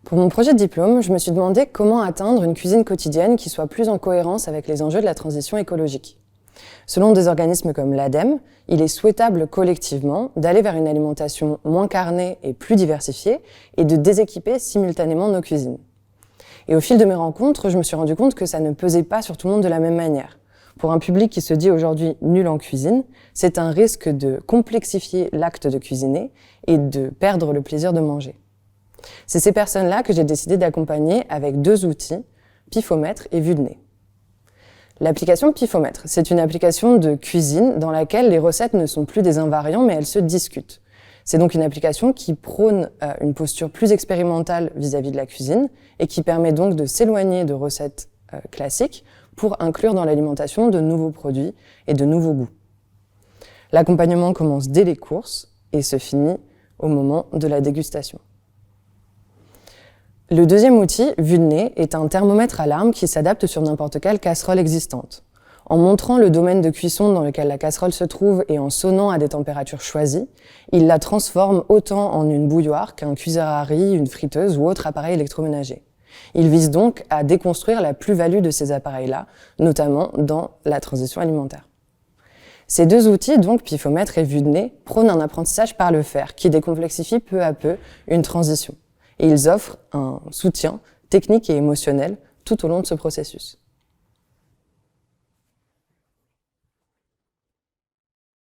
Pour mon projet de diplôme, je me suis demandé comment atteindre une cuisine quotidienne qui soit plus en cohérence avec les enjeux de la transition écologique. Selon des organismes comme l'ADEME, il est souhaitable collectivement d'aller vers une alimentation moins carnée et plus diversifiée et de déséquiper simultanément nos cuisines. Et au fil de mes rencontres, je me suis rendu compte que ça ne pesait pas sur tout le monde de la même manière. Pour un public qui se dit aujourd'hui nul en cuisine, c'est un risque de complexifier l'acte de cuisiner et de perdre le plaisir de manger. C'est ces personnes-là que j'ai décidé d'accompagner avec 2 outils, Pifomètre et Vue de nez. L'application Pifomètre, c'est une application de cuisine dans laquelle les recettes ne sont plus des invariants, mais elles se discutent. C'est donc une application qui prône une posture plus expérimentale vis-à-vis de la cuisine et qui permet donc de s'éloigner de recettes classiques pour inclure dans l'alimentation de nouveaux produits et de nouveaux goûts. L'accompagnement commence dès les courses et se finit au moment de la dégustation. Le deuxième outil, Vue de nez, est un thermomètre alarme qui s'adapte sur n'importe quelle casserole existante. En montrant le domaine de cuisson dans lequel la casserole se trouve et en sonnant à des températures choisies, il la transforme autant en une bouilloire qu'un cuiseur à riz, une friteuse ou autre appareil électroménager. Il vise donc à déconstruire la plus-value de ces appareils-là, notamment dans la transition alimentaire. Ces 2 outils, donc Pifomètre et Vue de nez, prônent un apprentissage par le faire qui décomplexifie peu à peu une transition. Et ils offrent un soutien technique et émotionnel tout au long de ce processus.